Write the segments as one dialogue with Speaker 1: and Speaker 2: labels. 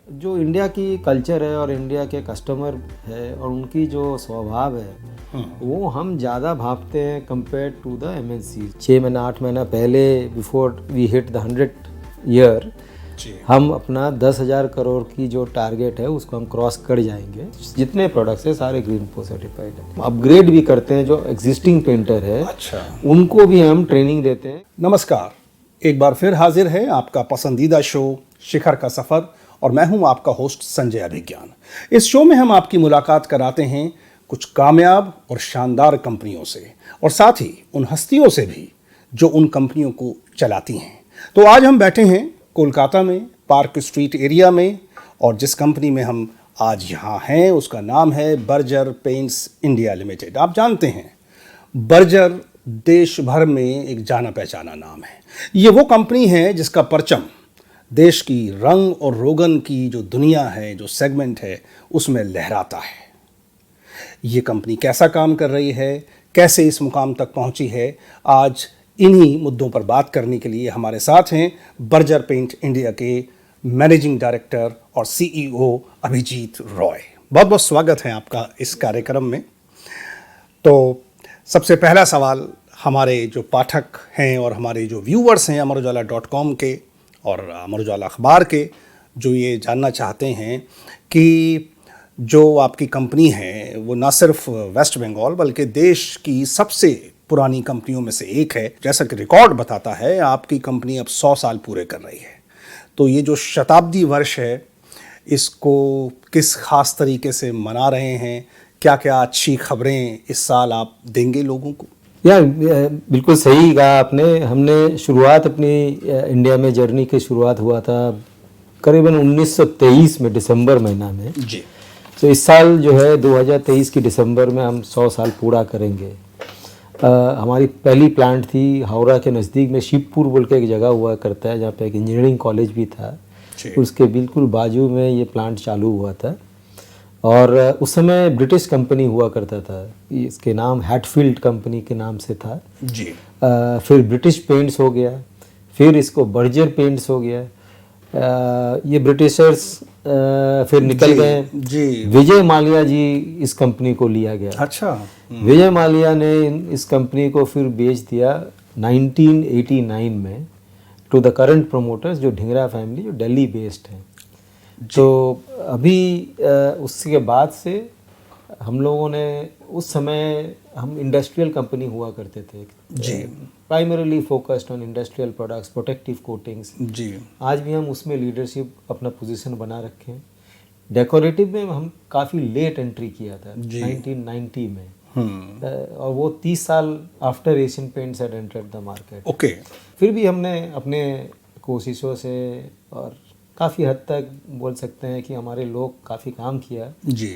Speaker 1: जो इंडिया की कल्चर है और इंडिया के कस्टमर है और उनकी जो स्वभाव है वो हम ज़्यादा भापते हैं कंपेयर टू द एमएनसी। 6 महीना 8 महीना पहले before we hit the 100 year हम अपना 10,000 करोड़ की जो टारगेट है उसको हम क्रॉस कर जाएंगे। जितने प्रोडक्ट्स है सारे ग्रीन पो सर्टिफाइड है। अपग्रेड भी करते हैं जो एग्जिस्टिंग पेंटर है, अच्छा, उनको भी हम ट्रेनिंग देते हैं।
Speaker 2: नमस्कार, एक बार फिर हाजिर है आपका पसंदीदा शो शिखर का सफर और मैं हूं आपका होस्ट संजय अभिज्ञान। इस शो में हम आपकी मुलाकात कराते हैं कुछ कामयाब और शानदार कंपनियों से और साथ ही उन हस्तियों से भी जो उन कंपनियों को चलाती हैं। तो आज हम बैठे हैं कोलकाता में पार्क स्ट्रीट एरिया में और जिस कंपनी में हम आज यहाँ हैं उसका नाम है बर्जर पेंट्स इंडिया लिमिटेड। आप जानते हैं बर्जर देश भर में एक जाना पहचाना नाम है। ये वो कंपनी है जिसका परचम देश की रंग और रोगन की जो दुनिया है, जो सेगमेंट है, उसमें लहराता है। ये कंपनी कैसा काम कर रही है, कैसे इस मुकाम तक पहुंची है, आज इन्हीं मुद्दों पर बात करने के लिए हमारे साथ हैं बर्जर पेंट इंडिया के मैनेजिंग डायरेक्टर और सीईओ अभिजीत रॉय। बहुत बहुत स्वागत है आपका इस कार्यक्रम में। तो सबसे पहला सवाल हमारे जो पाठक हैं और हमारे जो व्यूअर्स हैं अमरउजाला.com के और अमर उजाला अखबार के, जो ये जानना चाहते हैं कि जो आपकी कंपनी है वो ना सिर्फ वेस्ट बंगाल बल्कि देश की सबसे पुरानी कंपनियों में से एक है। जैसा कि रिकॉर्ड बताता है आपकी कंपनी अब 100 साल पूरे कर रही है। तो ये जो शताब्दी वर्ष है इसको किस खास तरीके से मना रहे हैं, क्या क्या अच्छी खबरें इस साल आप देंगे लोगों को?
Speaker 1: बिल्कुल सही कहा आपने। हमने शुरुआत अपनी इंडिया में जर्नी की शुरुआत हुआ था करीबन 1923 में दिसंबर महीना में जी। तो इस साल जो है 2023 की दिसंबर में हम 100 साल पूरा करेंगे। हमारी पहली प्लांट थी हावड़ा के नज़दीक में शिवपुर बोल के एक जगह हुआ करता है जहाँ पे एक इंजीनियरिंग कॉलेज भी था, उसके बिल्कुल बाजू में ये प्लांट चालू हुआ था। और उस समय ब्रिटिश कंपनी हुआ करता था, इसके नाम हैटफील्ड कंपनी के नाम से था जी। फिर ब्रिटिश पेंट्स हो गया, फिर इसको बर्जर पेंट्स हो गया। ये ब्रिटिशर्स फिर निकल गए जी। विजय माल्या जी इस कंपनी को लिया गया। अच्छा। विजय माल्या ने इस कंपनी को फिर बेच दिया 1989 में टू द करंट प्रोमोटर्स जो ढिंगरा फैमिली जो दिल्ली बेस्ड है। तो अभी उसके बाद से हम लोगों ने, उस समय हम इंडस्ट्रियल कंपनी हुआ करते थे जी, primarily focused on industrial products, protective coatings जी। आज भी हम उसमें लीडरशिप अपना पोजीशन बना रखे हैं। डेकोरेटिव में हम काफ़ी लेट एंट्री किया था 1990 में और वो 30 साल after Asian paints had entered the market. Okay. फिर भी हमने अपने कोशिशों से और काफ़ी हद तक बोल सकते हैं कि हमारे लोग काफ़ी काम किया जी,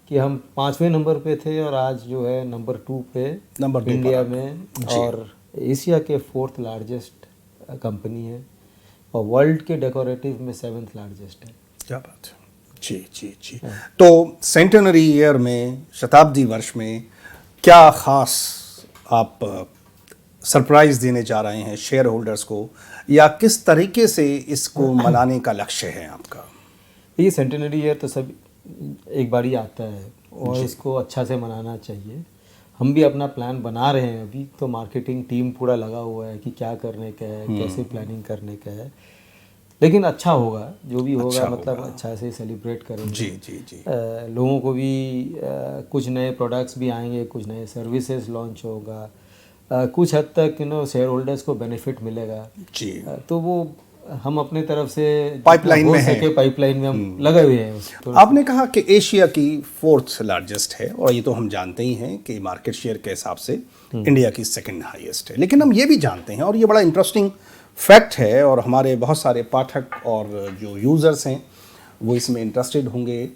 Speaker 1: कि हम 5वें नंबर पे थे और आज जो है नंबर 2 पे इंडिया में और एशिया के 4th लार्जेस्ट कंपनी है और वर्ल्ड के डेकोरेटिव में 7th लार्जेस्ट है।
Speaker 2: क्या बात है जी जी जी। तो सेंटेनरी ईयर में, शताब्दी वर्ष में क्या खास आप सरप्राइज देने जा रहे हैं शेयर होल्डर्स को, या किस तरीके से इसको मनाने का लक्ष्य है आपका?
Speaker 1: ये सेंटेनरी ईयर तो सब एक बार ही आता है और इसको अच्छा से मनाना चाहिए। हम भी अपना प्लान बना रहे हैं। अभी तो मार्केटिंग टीम पूरा लगा हुआ है कि क्या करने का है, कैसे प्लानिंग करने का है, लेकिन अच्छा होगा जो भी होगा, अच्छा मतलब अच्छा से सेलिब्रेट करेंगे जी जी जी। लोगों को भी कुछ नए प्रोडक्ट्स भी आएंगे, कुछ नए सर्विसेज लॉन्च होगा, कुछ हद तक शेयर होल्डर्स को बेनिफिट मिलेगा जी। तो वो हम अपने तरफ से
Speaker 2: पाइपलाइन में है,
Speaker 1: पाइपलाइन में हम लगे हुए हैं।
Speaker 2: तो आपने कहा कि एशिया की 4th लार्जेस्ट है और ये तो हम जानते ही हैं कि मार्केट शेयर के हिसाब से इंडिया की 2nd हाईएस्ट है, लेकिन हम ये भी जानते हैं और ये बड़ा इंटरेस्टिंग फैक्ट है और हमारे बहुत सारे पाठक और जो यूज़र्स हैं वो इसमें इंटरेस्टेड होंगे।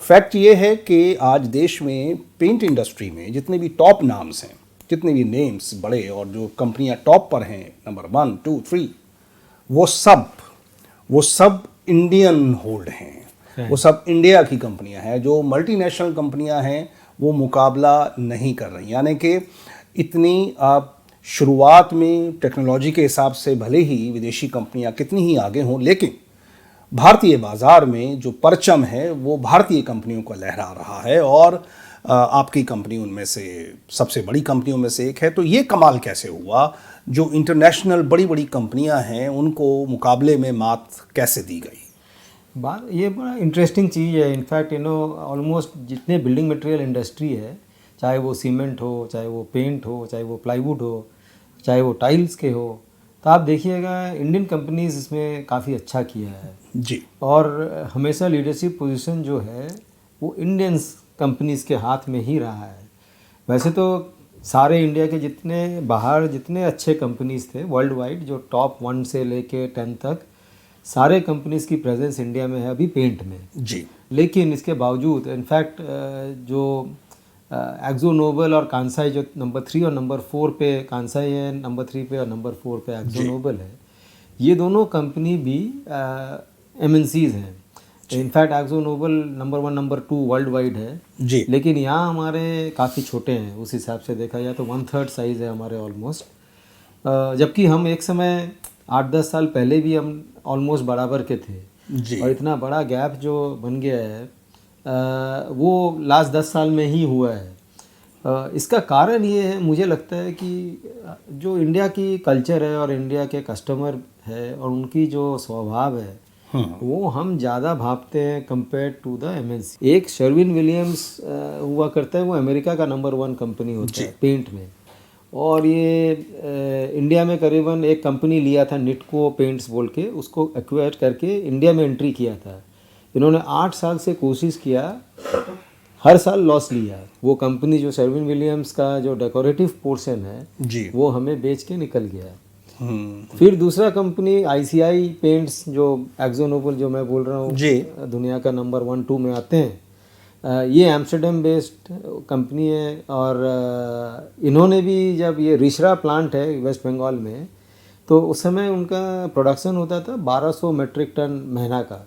Speaker 2: फैक्ट ये है कि आज देश में पेंट इंडस्ट्री में जितने भी टॉप नाम्स हैं, जितने भी नेम्स बड़े और जो कंपनियां टॉप पर हैं नंबर 1, 2, 3, वो सब इंडियन होल्ड हैं, वो सब इंडिया की कंपनियां हैं। जो मल्टीनेशनल कंपनियां हैं वो मुकाबला नहीं कर रही। यानी कि इतनी आप शुरुआत में टेक्नोलॉजी के हिसाब से भले ही विदेशी कंपनियां कितनी ही आगे हों, लेकिन भारतीय बाजार में जो परचम है वो भारतीय कंपनियों को लहरा रहा है और आपकी कंपनी उनमें से सबसे बड़ी कंपनियों में से एक है। तो ये कमाल कैसे हुआ, जो इंटरनेशनल बड़ी बड़ी कंपनियां हैं उनको मुकाबले में मात कैसे दी गई?
Speaker 1: बात ये बड़ा इंटरेस्टिंग चीज़ है। इनफैक्ट ऑलमोस्ट जितने बिल्डिंग मटेरियल इंडस्ट्री है, चाहे वो सीमेंट हो, चाहे वो पेंट हो, चाहे वो प्लाईवुड हो, चाहे वो टाइल्स के हो, तो आप देखिएगा इंडियन कंपनीज इसमें काफ़ी अच्छा किया है
Speaker 2: जी।
Speaker 1: और हमेशा लीडरशिप पोजीशन जो है वो इंडियंस कंपनीज के हाथ में ही रहा है। वैसे तो सारे इंडिया के जितने बाहर जितने अच्छे कंपनीज थे वर्ल्ड वाइड, जो टॉप 1 से लेके 10 तक सारे कंपनीज की प्रेजेंस इंडिया में है अभी पेंट में
Speaker 2: जी।
Speaker 1: लेकिन इसके बावजूद इनफैक्ट जो एक्जो नोबल और कांसाई जो नंबर 3 और नंबर 4 पे कांसाई है, नंबर 3 पे और नंबर 4 पे एक्जो नोबल है, ये दोनों कंपनी भी MNCs हैं। In fact Akzo Nobel number 1 number 2 world wide है
Speaker 2: जी।
Speaker 1: लेकिन यहाँ हमारे काफ़ी छोटे हैं, उस हिसाब से देखा जाए तो 1/3 साइज़ है हमारे ऑलमोस्ट। जबकि हम एक समय 8-10 साल पहले भी हम ऑलमोस्ट बराबर के थे
Speaker 2: जी।
Speaker 1: और इतना बड़ा गैप जो बन गया है वो लास्ट 10 साल में ही हुआ है। इसका कारण ये है, मुझे लगता है कि जो इंडिया की कल्चर है और इंडिया के कस्टमर है और उनकी जो स्वभाव है वो हम ज़्यादा भापते हैं कंपेयर टू द MNC। एक शर्विन विलियम्स हुआ करता है, वो अमेरिका का नंबर 1 कंपनी होता है पेंट में, और ये इंडिया में करीबन एक कंपनी लिया था निटको पेंट्स बोल के, उसको एक्वायर करके इंडिया में एंट्री किया था। इन्होंने 8 साल से कोशिश किया, हर साल लॉस लिया। वो कंपनी जो शर्विन विलियम्स का जो डेकोरेटिव पोर्शन है
Speaker 2: जी।
Speaker 1: वो हमें बेच के निकल गया। फिर दूसरा कंपनी ICI पेंट्स जो एक्जो नोबल जो मैं बोल रहा हूँ
Speaker 2: जी।
Speaker 1: दुनिया का नंबर 1-2 में आते हैं। ये एम्स्टर्डम बेस्ड कंपनी है और इन्होंने भी जब ये रिशरा प्लांट है वेस्ट बंगाल में, तो उस समय उनका प्रोडक्शन होता था 1200 मेट्रिक टन महीना का।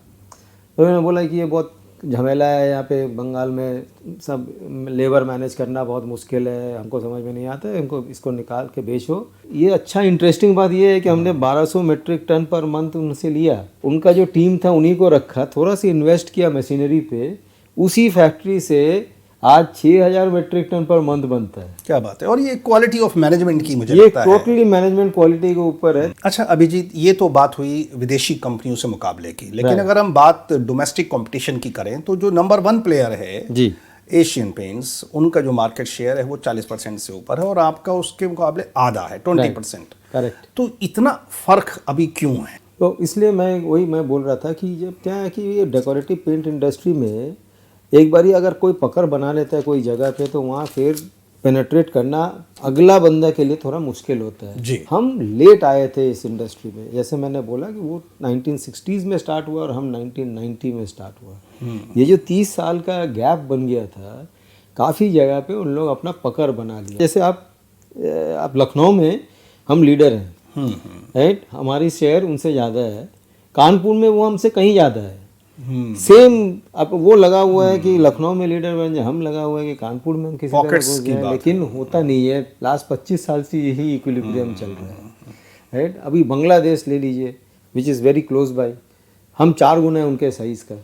Speaker 1: तो उन्होंने बोला कि ये बहुत झमेला है, यहाँ पे बंगाल में सब लेबर मैनेज करना बहुत मुश्किल है, हमको समझ में नहीं आता है, हमको इसको निकाल के बेचो। ये अच्छा इंटरेस्टिंग बात ये है कि हमने 1200 मेट्रिक टन पर मंथ उनसे लिया, उनका जो टीम था उन्हीं को रखा, थोड़ा सा इन्वेस्ट किया मशीनरी पे, उसी फैक्ट्री से आज 6000 मेट्रिक टन पर मंथ बनता है।
Speaker 2: क्या बात है। और ये क्वालिटी ऑफ मैनेजमेंट की मुझे
Speaker 1: ये
Speaker 2: लगता है
Speaker 1: टोटली मैनेजमेंट क्वालिटी के ऊपर है।
Speaker 2: अच्छा अभिजीत, ये तो बात हुई विदेशी कंपनियों से मुकाबले की, लेकिन अगर हम बात डोमेस्टिक कंपटीशन की करें तो जो नंबर 1 प्लेयर है
Speaker 1: जी
Speaker 2: एशियन पेंट्स, उनका जो मार्केट शेयर है वो 40% से ऊपर है और आपका उसके मुकाबले आधा है, 20%।
Speaker 1: करेक्ट।
Speaker 2: तो इतना फर्क अभी क्यों है?
Speaker 1: तो इसलिए मैं बोल रहा था कि जब क्या है कि ये डेकोरेटिव पेंट इंडस्ट्री में एक बारी अगर कोई पकड़ बना लेता है कोई जगह पे, तो वहाँ फिर पेनेट्रेट करना अगला बंदा के लिए थोड़ा मुश्किल होता है।
Speaker 2: जी।
Speaker 1: हम लेट आए थे इस इंडस्ट्री में, जैसे मैंने बोला कि वो 1960s में स्टार्ट हुआ और हम 1990 में स्टार्ट हुआ। ये जो 30 साल का गैप बन गया था, काफ़ी जगह पे उन लोग अपना पकड़ बना लिया। जैसे आप लखनऊ में हम लीडर हैं, राइट, हमारी शेयर उनसे ज़्यादा है। कानपुर में वो हमसे कहीं ज़्यादा है। सेम अब वो लगा हुआ है कि लखनऊ में लीडर बन जाए, हम लगा हुआ है कि कानपुर में हम किसी तरह घुस जाए, लेकिन होता नहीं है। लास्ट 25 साल से यही इक्विलिब्रियम चल रहा है, राइट। अभी बांग्लादेश ले लीजिए, which is very close by, हम 4 गुना है उनके साइज़ का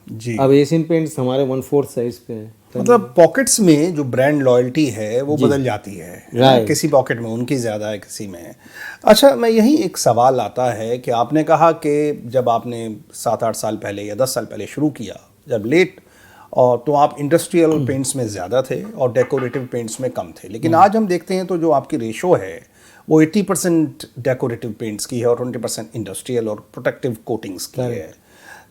Speaker 2: जी।
Speaker 1: अब एशियन पेंट्स हमारे 1/4 साइज पे है।
Speaker 2: मतलब पॉकेट्स में जो ब्रांड लॉयल्टी है वो बदल जाती है,
Speaker 1: Right.
Speaker 2: किसी पॉकेट में उनकी ज़्यादा है, किसी में। अच्छा, मैं यही एक सवाल आता है कि आपने कहा कि जब आपने 7-8 साल पहले या 10 साल पहले शुरू किया, जब लेट, और तो आप इंडस्ट्रियल पेंट्स में ज़्यादा थे और डेकोरेटिव पेंट्स में कम थे। लेकिन आज हम देखते हैं तो जो आपकी रेशो है वो 80% डेकोरेटिव पेंट्स की है और 20% इंडस्ट्रियल और प्रोटेक्टिव कोटिंग्स की है।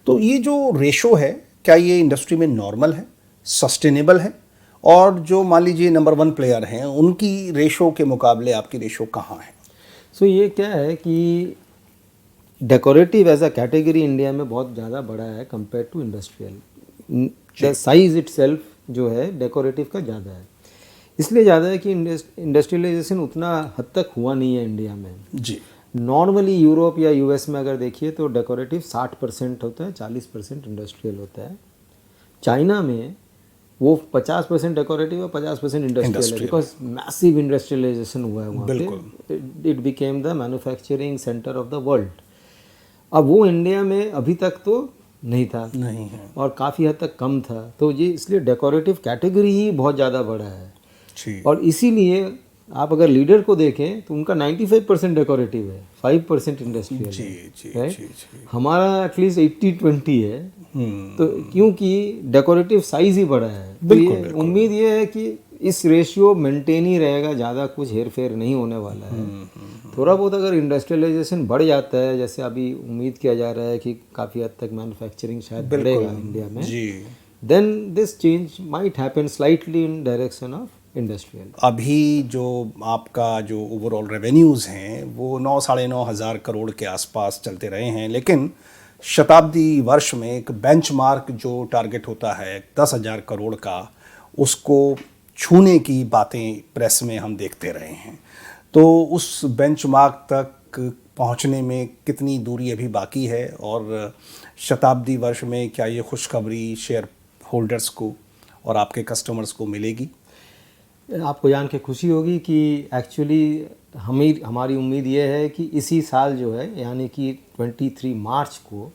Speaker 2: तो ये जो रेशो है, क्या ये इंडस्ट्री में नॉर्मल है, सस्टेनेबल है? और जो मान लीजिए नंबर 1 प्लेयर हैं, उनकी रेशो के मुकाबले आपकी रेशो कहाँ है?
Speaker 1: सो ये क्या है कि decorative as a category India में बहुत ज़्यादा बड़ा है compare to industrial. The size itself जो है डेकोरेटिव का ज़्यादा है, इसलिए ज़्यादा है कि इंडस्ट्रियलाइजेशन उतना हद तक हुआ नहीं है इंडिया में।
Speaker 2: जी।
Speaker 1: नॉर्मली यूरोप या US में अगर देखिए तो डेकोरेटिव 60% होता है, 40% इंडस्ट्रियल होता है। चाइना में वो 50% डेकोरेटिव और 50% इंडस्ट्रियल है, बिकॉज मैसिव इंडस्ट्रियलाइजेशन हुआ है वहाँ पे। It became the manufacturing centre of the world. अब वो इंडिया में अभी तक तो नहीं था,
Speaker 2: नहीं है।
Speaker 1: और काफ़ी हद तक कम था। तो ये इसलिए डेकोरेटिव कैटेगरी ही बहुत ज़्यादा बड़ा है।
Speaker 2: जी
Speaker 1: और इसीलिए आप अगर लीडर को देखें तो उनका 95% डेकोरेटिव है, 5% इंडस्ट्रियल
Speaker 2: जी
Speaker 1: है,
Speaker 2: जी
Speaker 1: right?
Speaker 2: जी जी।
Speaker 1: हमारा एटलीस्ट 80-20 है।
Speaker 2: हम्म,
Speaker 1: तो क्योंकि डेकोरेटिव साइज ही बड़ा है, तो
Speaker 2: बिल्कुल,
Speaker 1: ये
Speaker 2: बिल्कुल।
Speaker 1: उम्मीद ये है कि इस रेशियो मेंटेन ही रहेगा, ज़्यादा कुछ हेर फेर नहीं होने वाला है। थोड़ा बहुत अगर इंडस्ट्रियलाइजेशन बढ़ जाता है, जैसे अभी उम्मीद किया जा रहा है कि काफ़ी हद तक मैन्युफैक्चरिंग शायद बढ़ेगा इंडिया में,
Speaker 2: जी।
Speaker 1: Then this change might happen slightly in direction of industrial.
Speaker 2: अभी जो आपका जो ओवरऑल रेवेन्यूज़ हैं वो 9-9.5 हज़ार करोड़ के आसपास चलते रहे हैं, लेकिन शताब्दी वर्ष में एक बेंचमार्क जो टारगेट होता है 10,000 करोड़ का, उसको छूने की बातें प्रेस में हम देखते रहे हैं। तो उस बेंचमार्क तक पहुंचने में कितनी दूरी अभी बाकी है, और शताब्दी वर्ष में क्या ये खुशखबरी शेयर होल्डर्स को और आपके कस्टमर्स को मिलेगी?
Speaker 1: आपको जान के खुशी होगी कि एक्चुअली हमारी उम्मीद ये है कि इसी साल जो है, यानी कि 23 मार्च को,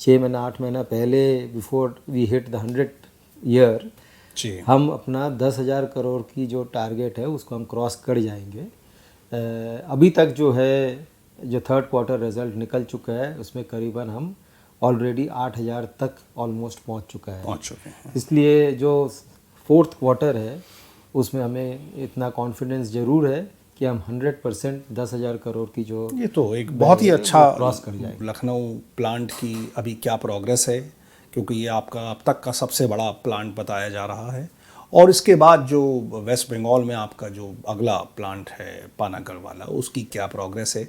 Speaker 1: 6 महीना 8 महीना पहले, before we hit the 100 year,
Speaker 2: जी
Speaker 1: हम अपना 10,000 करोड़ की जो टारगेट है उसको हम क्रॉस कर जाएंगे। अभी तक जो है, जो थर्ड क्वार्टर रिजल्ट निकल चुका है, उसमें करीबन हम ऑलरेडी 8,000 तक ऑलमोस्ट पहुंच चुका है।
Speaker 2: पहुंच चुके हैं।
Speaker 1: इसलिए जो फोर्थ क्वार्टर है उसमें हमें इतना कॉन्फिडेंस ज़रूर है कि हम 100% 10,000 करोड़ की जो
Speaker 2: ये तो एक बहुत ही अच्छा
Speaker 1: क्रॉस कर जाएंगे।
Speaker 2: लखनऊ प्लांट की अभी क्या प्रोग्रेस है, क्योंकि ये आपका अब तक का सबसे बड़ा प्लांट बताया जा रहा है, और इसके बाद जो वेस्ट बंगाल में आपका जो अगला प्लांट है पानागढ़ वाला, उसकी क्या प्रोग्रेस है।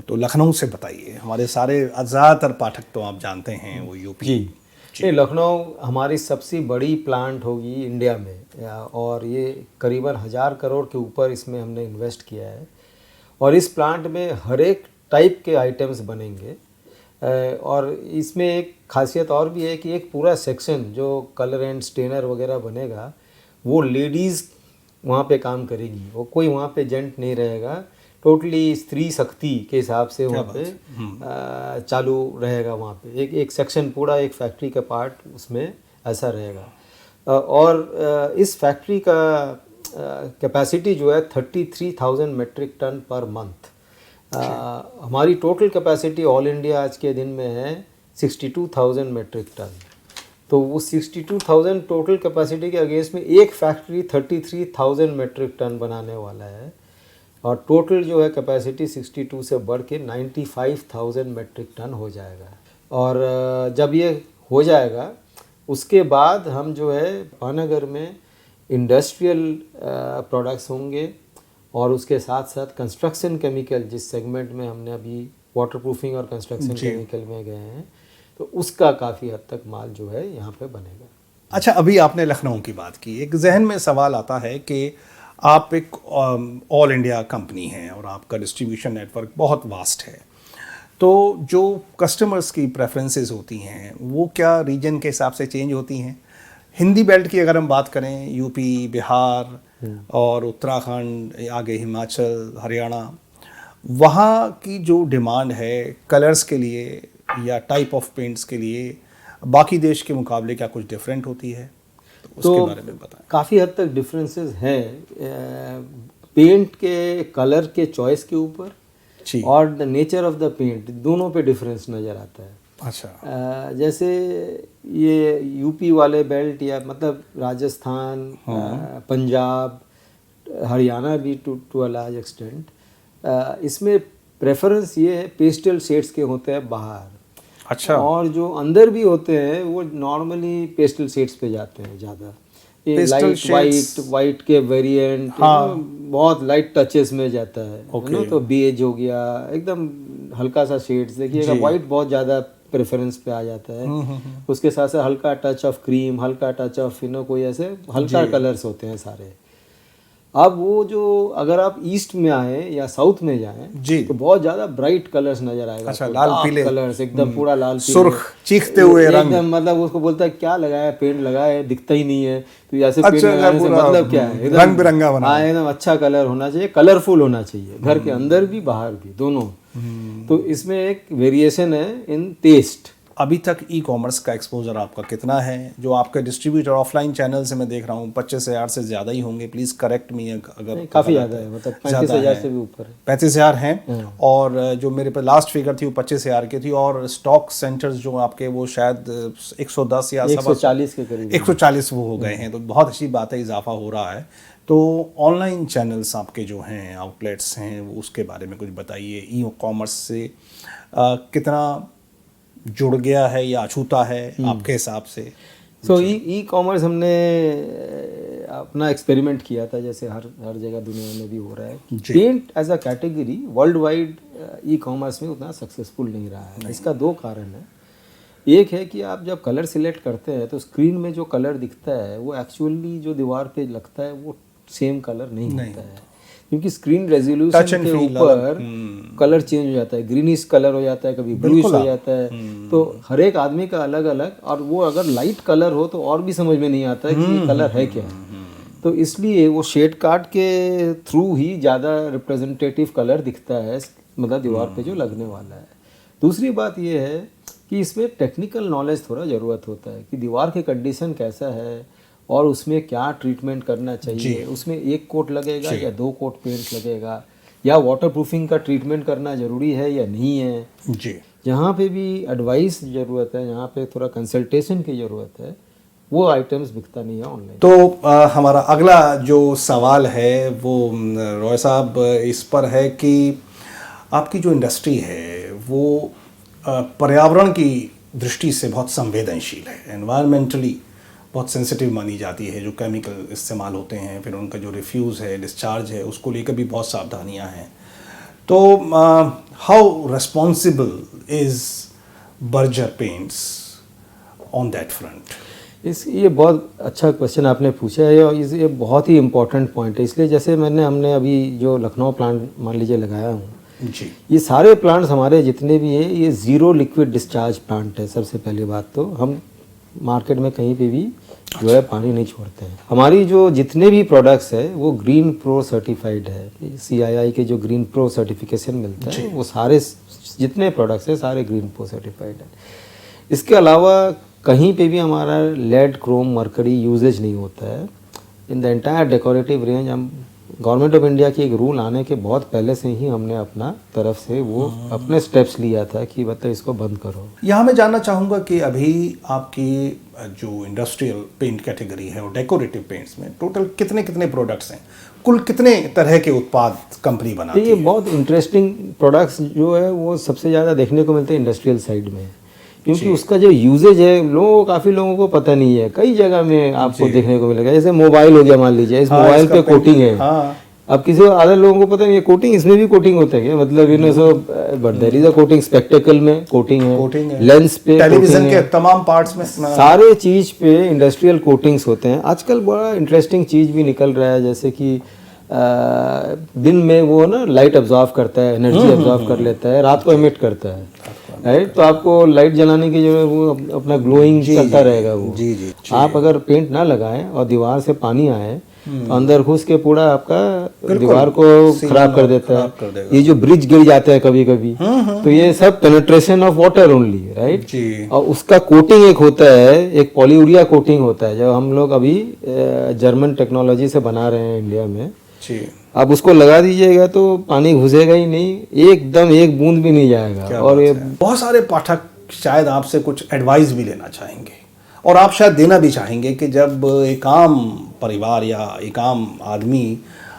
Speaker 2: तो लखनऊ से बताइए, हमारे सारे ज़्यादातर पाठक तो आप जानते हैं वो यूपी।
Speaker 1: जी, ये लखनऊ हमारी सबसे बड़ी प्लांट होगी इंडिया में, और ये करीबन 1,000 करोड़ के ऊपर इसमें हमने इन्वेस्ट किया है। और इस प्लांट में हर एक टाइप के आइटम्स बनेंगे, और इसमें एक खासियत और भी है कि एक पूरा सेक्शन जो कलर एंड स्टेनर वगैरह बनेगा, वो लेडीज़ वहाँ पे काम करेगी, वो कोई वहाँ पे जेंट नहीं रहेगा। टोटली स्त्री शक्ति के हिसाब से वहाँ पे चालू रहेगा। वहाँ पे एक सेक्शन पूरा, एक फैक्ट्री का पार्ट उसमें ऐसा रहेगा। और इस फैक्ट्री का कैपेसिटी जो है 33,000 मेट्रिक टन पर मंथ। हमारी टोटल कैपेसिटी ऑल इंडिया आज के दिन में है 62,000 मेट्रिक टन। तो वो 62,000 टोटल कैपेसिटी के अगेंस्ट में एक फैक्ट्री 33,000 मेट्रिक टन बनाने वाला है, और टोटल जो है कैपेसिटी 62 से बढ़ के 95,000 मेट्रिक टन हो जाएगा। और जब ये हो जाएगा उसके बाद हम जो है पानागढ़ में इंडस्ट्रियल प्रोडक्ट्स होंगे, और उसके साथ साथ कंस्ट्रक्शन केमिकल, जिस सेगमेंट में हमने अभी वाटरप्रूफिंग और कंस्ट्रक्शन केमिकल में गए हैं, तो उसका काफ़ी हद तक माल जो है यहाँ पे बनेगा।
Speaker 2: अच्छा, अभी आपने लखनऊ की बात की, एक जहन में सवाल आता है कि आप एक ऑल इंडिया कंपनी हैं और आपका डिस्ट्रीब्यूशन नेटवर्क बहुत वास्ट है, तो जो कस्टमर्स की प्रेफरेंसेस होती हैं वो क्या रीजन के हिसाब से चेंज होती हैं? हिंदी बेल्ट की अगर हम बात करें, यूपी, बिहार और उत्तराखंड, आगे हिमाचल, हरियाणा, वहाँ की जो डिमांड है कलर्स के लिए या टाइप ऑफ पेंट्स के लिए, बाकी देश के मुकाबले क्या कुछ डिफरेंट होती है? तो उसके बारे में बताएं।
Speaker 1: काफ़ी हद तक डिफरेंसेस हैं पेंट के कलर के चॉइस के ऊपर, और the nature of the paint, दोनों पे डिफरेंस नज़र आता है।
Speaker 2: अच्छा,
Speaker 1: जैसे ये यूपी वाले बेल्ट, या मतलब राजस्थान, पंजाब, हरियाणा भी टू अ लार्ज एक्सटेंट, इसमें प्रेफरेंस ये है पेस्टल शेड्स के होते हैं बाहर।
Speaker 2: अच्छा,
Speaker 1: और जो अंदर भी होते हैं वो नॉर्मली पेस्टल शेड्स पे जाते हैं ज़्यादा। ये लाइट वाइट के वेरिएंट, बहुत लाइट टचेस में जाता है ना, तो बेज हो गया, एकदम हल्का सा शेड्स। देखिएगा वाइट बहुत ज़्यादा प्रेफरेंस पे आ जाता है। उसके साथ साथ हल्का टच ऑफ क्रीम, हल्का टच ऑफ कोई ऐसे हल्का कलर्स होते हैं सारे। अब वो जो अगर आप ईस्ट में आए या साउथ में जाएं तो बहुत ज़्यादा ब्राइट कलर्स नज़र आएगा।
Speaker 2: अच्छा, लाल पीले
Speaker 1: कलर्स, एकदम पूरा लाल पीले,
Speaker 2: सुर्ख चीखते हुए रंग,
Speaker 1: एकदम मतलब उसको बोलता है क्या लगाया, पेंट लगाया, दिखता ही नहीं है, तो ऐसे पेंट लगाने से मतलब क्या है,
Speaker 2: रंग बिरंगा बना,
Speaker 1: हाँ एकदम अच्छा कलर होना चाहिए, कलरफुल होना चाहिए, घर के अंदर भी बाहर भी दोनों। तो इसमें एक वेरिएशन है इन टेस्ट।
Speaker 2: अभी तक ई कॉमर्स का एक्सपोजर आपका कितना है? जो आपके डिस्ट्रीब्यूटर ऑफलाइन चैनल से मैं देख रहा हूँ 25,000 से ज़्यादा ही होंगे, प्लीज़ करेक्ट मी अगर
Speaker 1: काफ़ी ज़्यादा है, मतलब 35,000 से भी ऊपर है।
Speaker 2: 35,000 हैं। और जो मेरे पे लास्ट फिगर थी वो 25,000 की थी। और स्टॉक सेंटर्स जो आपके वो शायद 110 या
Speaker 1: 140 के करीब
Speaker 2: 140 वो हो गए हैं, तो बहुत अच्छी बात है, इजाफा हो रहा है। तो ऑनलाइन चैनल्स आपके जो हैं, आउटलेट्स हैं, वो उसके बारे में कुछ बताइए। ई कॉमर्स से कितना जुड़ गया है या अछूता है आपके हिसाब से?
Speaker 1: ई कॉमर्स हमने अपना एक्सपेरिमेंट किया था, जैसे हर जगह दुनिया में भी हो रहा है। Paint as a category world wide e commerce में उतना सक्सेसफुल नहीं रहा है। इसका दो कारण है। एक है कि आप जब कलर सिलेक्ट करते हैं तो स्क्रीन में जो कलर दिखता है वो एक्चुअली जो दीवार पे लगता है वो सेम कलर नहीं होता है, क्योंकि स्क्रीन रेजोल्यूशन के ऊपर कलर चेंज हो जाता है, ग्रीनिश कलर हो जाता है, कभी ब्लूइश हो जाता है। तो हर एक आदमी का अलग अलग, और वो अगर लाइट कलर हो तो और भी समझ में नहीं आता है कि ये कलर है क्या। तो इसलिए वो शेड कार्ड के थ्रू ही ज़्यादा रिप्रेजेंटेटिव कलर दिखता है, मतलब दीवार पे जो लगने वाला है। दूसरी बात ये है कि इसमें टेक्निकल नॉलेज थोड़ा ज़रूरत होता है कि दीवार की कंडीशन कैसा है और उसमें क्या ट्रीटमेंट करना चाहिए, उसमें एक कोट लगेगा या 2 कोट पेंट लगेगा, या वाटर प्रूफिंग का ट्रीटमेंट करना ज़रूरी है या नहीं है जी। जहाँ पे भी एडवाइस ज़रूरत है, जहाँ पे थोड़ा कंसल्टेशन की ज़रूरत है, वो आइटम्स बिकता नहीं है ऑनलाइन।
Speaker 2: तो हमारा अगला जो सवाल है वो रॉय साहब इस पर है कि आपकी जो इंडस्ट्री है वो पर्यावरण की दृष्टि से बहुत संवेदनशील है, एनवायरमेंटली बहुत सेंसिटिव मानी जाती है। जो केमिकल इस्तेमाल होते हैं, फिर उनका जो रिफ्यूज़ है, डिस्चार्ज है, उसको लेकर भी बहुत सावधानियां हैं। तो how responsible is Berger paints on that front?
Speaker 1: ये बहुत अच्छा क्वेश्चन आपने पूछा है और ये बहुत ही इम्पोर्टेंट पॉइंट है। इसलिए जैसे हमने अभी जो लखनऊ प्लांट मान लीजिए लगाया हूँ
Speaker 2: जी,
Speaker 1: ये सारे प्लांट्स हमारे जितने भी हैं ये ज़ीरो लिक्विड डिस्चार्ज प्लांट है। सबसे पहली बात तो हम मार्केट में कहीं पे भी जो है पानी नहीं छोड़ते हैं। हमारी जो जितने भी प्रोडक्ट्स है वो ग्रीन प्रो सर्टिफाइड है, CII के जो ग्रीन प्रो सर्टिफिकेशन मिलता है वो सारे जितने प्रोडक्ट्स है सारे ग्रीन प्रो सर्टिफाइड है। इसके अलावा कहीं पे भी हमारा लेड, क्रोम, मरकरी यूजेज नहीं होता है in the entire decorative range. हम गवर्नमेंट ऑफ इंडिया की एक रूल आने के बहुत पहले से ही हमने अपना तरफ से वो अपने स्टेप्स लिया था कि मतलब इसको बंद करो।
Speaker 2: यहाँ मैं जानना चाहूँगा कि अभी आपकी जो इंडस्ट्रियल पेंट कैटेगरी है और डेकोरेटिव पेंट्स में टोटल कितने कितने प्रोडक्ट्स हैं, कुल कितने तरह के उत्पाद कंपनी बनाती है?
Speaker 1: ये बहुत इंटरेस्टिंग प्रोडक्ट्स जो है वो सबसे ज़्यादा देखने को मिलते हैं इंडस्ट्रियल साइड में, क्योंकि उसका जो यूजेज है काफ़ी लोगों को पता नहीं है। कई जगह में आपको देखने को मिलेगा, जैसे मोबाइल हो गया, मान लीजिए इस मोबाइल पे कोटिंग है। अब किसी अदर लोगों को पता नहीं है कोटिंग, इसमें भी कोटिंग होता है क्या, मतलब but there is a coating, spectacle में कोटिंग है, लेंस पे,
Speaker 2: टेलीविजन के तमाम पार्ट्स में,
Speaker 1: सारे चीज पे इंडस्ट्रियल कोटिंग्स होते हैं। आजकल बड़ा इंटरेस्टिंग चीज भी निकल रहा है, जैसे कि दिन में वो ना लाइट अब्जॉर्व करता है, एनर्जी अब्जॉर्व कर लेता है, रात को एमिट करता है, राइट। तो आपको लाइट जलाने की जो वो अपना ग्लोइंग चलता रहेगा वो।
Speaker 2: जी।
Speaker 1: आप अगर पेंट ना लगाएं और दीवार से पानी आए तो अंदर घुस के पूरा आपका दीवार को खराब कर देता है। ये जो ब्रिज गिर जाते हैं कभी कभी, तो ये सब penetration of water only, right. और उसका कोटिंग एक होता है, एक पॉलीयूरिया कोटिंग होता है, जो हम लोग अभी जर्मन टेक्नोलॉजी से बना रहे हैं इंडिया में। आप उसको लगा दीजिएगा तो पानी घुसेगा ही नहीं, एकदम एक बूंद भी नहीं जाएगा। और ये
Speaker 2: बहुत सारे पाठक शायद आपसे कुछ एडवाइस भी लेना चाहेंगे और आप शायद देना भी चाहेंगे कि जब एक आम परिवार या एक आम आदमी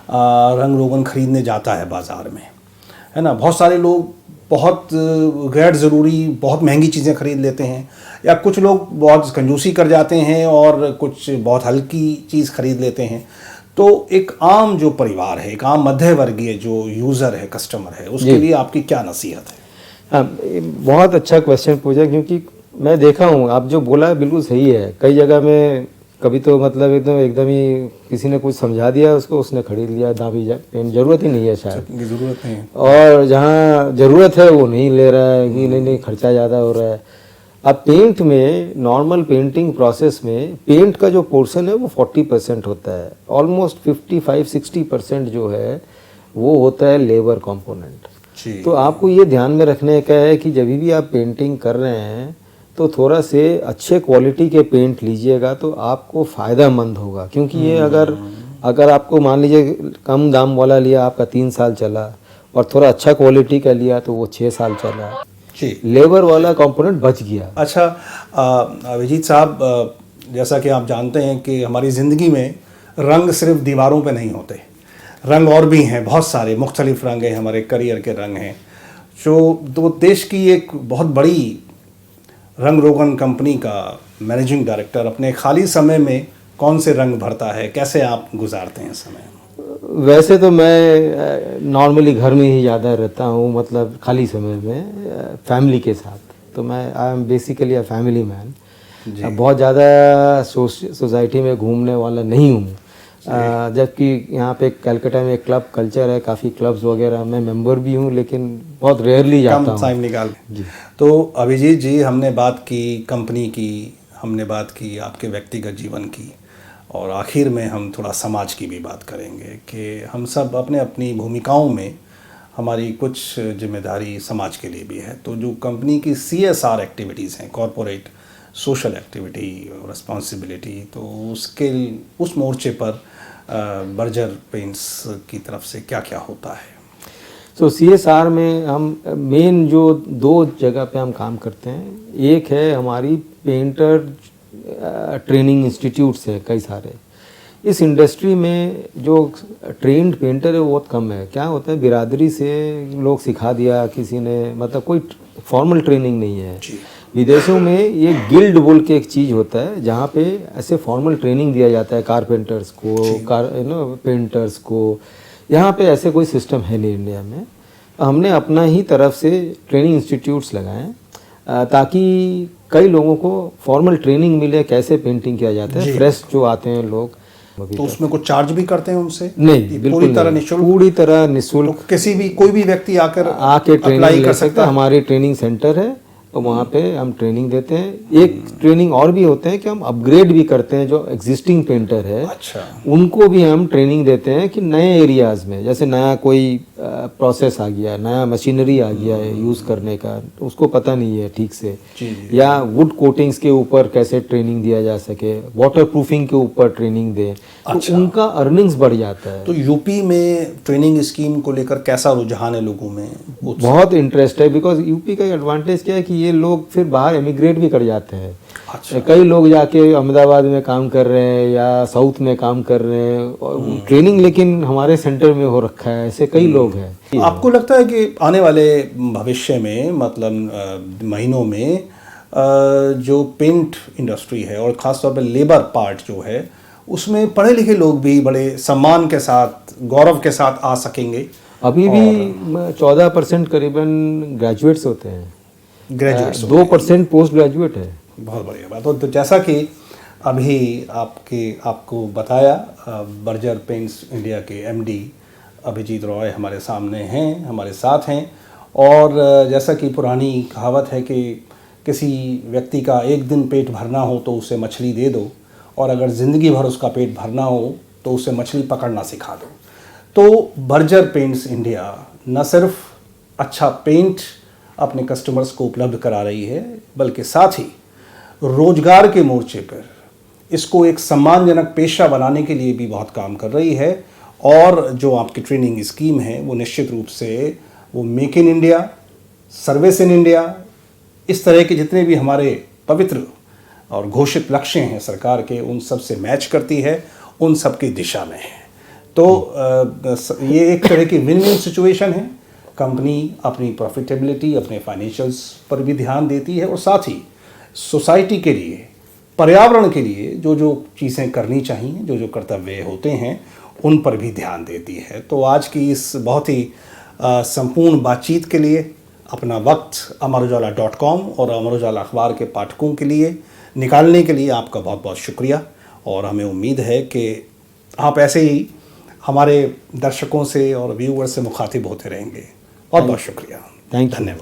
Speaker 2: रंग रोगन खरीदने जाता है बाज़ार में, है ना, बहुत सारे लोग बहुत गैर ज़रूरी बहुत महंगी चीज़ें खरीद लेते हैं, या कुछ लोग बहुत कंजूसी कर जाते हैं और कुछ बहुत हल्की चीज़ खरीद लेते हैं। तो एक आम जो परिवार है, एक आम मध्य वर्गीय जो यूज़र है, कस्टमर है, उसके लिए आपकी क्या नसीहत है?
Speaker 1: हाँ, बहुत अच्छा क्वेश्चन पूछा, क्योंकि मैं देखा हूँ आप जो बोला बिल्कुल सही है। कई जगह में कभी तो मतलब एकदम ही किसी ने कुछ समझा दिया उसको, उसने खरीद लिया, दाबी जरूरत ही नहीं है, शायद
Speaker 2: ज़रूरत नहीं,
Speaker 1: और जहाँ ज़रूरत है वो नहीं ले रहा है कि नहीं खर्चा ज़्यादा हो रहा है। अब पेंट में, नॉर्मल पेंटिंग प्रोसेस में पेंट का जो पोर्शन है वो 40% होता है, ऑलमोस्ट 55-60% जो है वो होता है लेबर कंपोनेंट।
Speaker 2: जी।
Speaker 1: तो आपको ये ध्यान में रखने का है कि जब भी आप पेंटिंग कर रहे हैं तो थोड़ा से अच्छे क्वालिटी के पेंट लीजिएगा तो आपको फ़ायदेमंद होगा, क्योंकि ये अगर आपको मान लीजिए कम दाम वाला लिया आपका 3 साल चला और थोड़ा अच्छा क्वालिटी का लिया तो वो 6 साल चला,
Speaker 2: जी।
Speaker 1: लेबर वाला कंपोनेंट बच गया।
Speaker 2: अच्छा, अभिजीत साहब, जैसा कि आप जानते हैं कि हमारी ज़िंदगी में रंग सिर्फ दीवारों पे नहीं होते, रंग और भी हैं, बहुत सारे मुख्तलिफ रंग हैं, हमारे करियर के रंग हैं। जो देश की एक बहुत बड़ी रंग रोगन कंपनी का मैनेजिंग डायरेक्टर अपने खाली समय में कौन से रंग भरता है, कैसे आप गुजारते हैं समय?
Speaker 1: वैसे तो मैं नॉर्मली घर में ही ज़्यादा रहता हूँ, मतलब खाली समय में फैमिली के साथ। तो मैं I am basically a family man. बहुत ज़्यादा सोसाइटी में घूमने वाला नहीं हूँ, जबकि यहाँ पे कलकत्ता में क्लब कल्चर है, काफ़ी क्लब्स वगैरह मैं मेंबर भी हूँ, लेकिन बहुत रेयरली जाता हूँ।
Speaker 2: टाइम निकाल जी। तो अभिजीत जी, हमने बात की कंपनी की, हमने बात की आपके व्यक्तिगत जीवन की, और आखिर में हम थोड़ा समाज की भी बात करेंगे कि हम सब अपने अपनी भूमिकाओं में हमारी कुछ जिम्मेदारी समाज के लिए भी है। तो जो कंपनी की CSR एक्टिविटीज़ हैं, कॉरपोरेट सोशल एक्टिविटी और रिस्पॉन्सिबिलिटी, तो उस मोर्चे पर बर्जर पेंट्स की तरफ से क्या क्या होता है?
Speaker 1: तो CSR में हम मेन जो 2 जगह पे हम काम करते हैं, एक है हमारी पेंटर ट्रेनिंग इंस्टीट्यूट्स है कई सारे। इस इंडस्ट्री में जो ट्रेंड पेंटर है वो बहुत कम है। क्या होता है, बिरादरी से लोग सिखा दिया किसी ने, मतलब कोई फॉर्मल ट्रेनिंग नहीं है। विदेशों में ये गिल्ड बोल के एक चीज़ होता है जहाँ पे ऐसे फॉर्मल ट्रेनिंग दिया जाता है कारपेंटर्स को, पेंटर्स को। यहाँ पे ऐसे कोई सिस्टम है नहीं इंडिया में। हमने अपना ही तरफ से ट्रेनिंग इंस्टीट्यूट्स लगाए ताकि कई लोगों को फॉर्मल ट्रेनिंग मिले कैसे पेंटिंग किया जाता है। फ्रेश जो आते हैं लोग,
Speaker 2: तो उसमें कुछ चार्ज भी करते हैं उनसे?
Speaker 1: नहीं, बिल्कुल
Speaker 2: पूरी तरह निःशुल्क?
Speaker 1: पूरी तरह निःशुल्क।
Speaker 2: तो कोई भी व्यक्ति आके
Speaker 1: ट्रेनिंग ले सकता है। हमारी ट्रेनिंग सेंटर है तो वहाँ पे हम ट्रेनिंग देते हैं। एक ट्रेनिंग और भी होते हैं कि हम अपग्रेड भी करते हैं, जो एग्जिस्टिंग पेंटर है उनको भी हम ट्रेनिंग देते हैं कि नए एरियाज़ में, जैसे नया कोई प्रोसेस आ गया, नया मशीनरी आ गया है यूज़ करने का, उसको पता नहीं है ठीक से, या वुड कोटिंग्स के ऊपर कैसे ट्रेनिंग दिया जा सके, वाटर प्रूफिंग के ऊपर ट्रेनिंग दें, तो उनका अर्निंग्स बढ़ जाता है।
Speaker 2: तो यूपी में ट्रेनिंग स्कीम को लेकर कैसा रुझान है लोगों में?
Speaker 1: बहुत इंटरेस्ट है, बिकॉज यूपी का एडवांटेज क्या है कि ये लोग फिर बाहर एमिग्रेट भी कर जाते हैं। कई लोग जाके अहमदाबाद में काम कर रहे हैं या साउथ में काम कर रहे हैं, ट्रेनिंग लेकिन हमारे सेंटर में हो रखा है, ऐसे कई लोग हैं।
Speaker 2: आपको लगता है कि आने वाले भविष्य में, मतलब महीनों में, जो पेंट इंडस्ट्री है और ख़ासतौर पर लेबर पार्ट जो है, उसमें पढ़े लिखे लोग भी बड़े सम्मान के साथ, गौरव के साथ आ सकेंगे?
Speaker 1: अभी भी 14% करीबन ग्रेजुएट्स होते हैं, 2% पोस्ट ग्रेजुएट है।
Speaker 2: बहुत बढ़िया बात। तो जैसा कि अभी आपको बताया, बर्जर पेंट्स इंडिया के MD अभिजीत रॉय हमारे सामने हैं, हमारे साथ हैं। और जैसा कि पुरानी कहावत है कि किसी व्यक्ति का एक दिन पेट भरना हो तो उसे मछली दे दो, और अगर ज़िंदगी भर उसका पेट भरना हो तो उसे मछली पकड़ना सिखा दो। तो बर्जर पेंट्स इंडिया न सिर्फ अच्छा पेंट अपने कस्टमर्स को उपलब्ध करा रही है, बल्कि साथ ही रोजगार के मोर्चे पर इसको एक सम्मानजनक पेशा बनाने के लिए भी बहुत काम कर रही है। और जो आपकी ट्रेनिंग स्कीम है वो निश्चित रूप से वो make in India, service in India, इस तरह के जितने भी हमारे पवित्र और घोषित लक्ष्य हैं सरकार के, उन सब से मैच करती है, उन सब की दिशा में है। तो ये एक तरह की विन विन सिचुएशन है। कंपनी अपनी प्रॉफिटेबिलिटी, अपने फाइनेंशियल्स पर भी ध्यान देती है, और साथ ही सोसाइटी के लिए, पर्यावरण के लिए जो जो चीज़ें करनी चाहिए, जो जो कर्तव्य होते हैं, उन पर भी ध्यान देती है। तो आज की इस बहुत ही संपूर्ण बातचीत के लिए अपना वक्त amarujala.com और अमर उजाला अखबार के पाठकों के लिए निकालने के लिए आपका बहुत बहुत शुक्रिया। और हमें उम्मीद है कि आप ऐसे ही हमारे दर्शकों से और व्यूअर्स से मुखातिब होते रहेंगे। बहुत बहुत शुक्रिया,
Speaker 1: थैंक यू,
Speaker 2: धन्यवाद।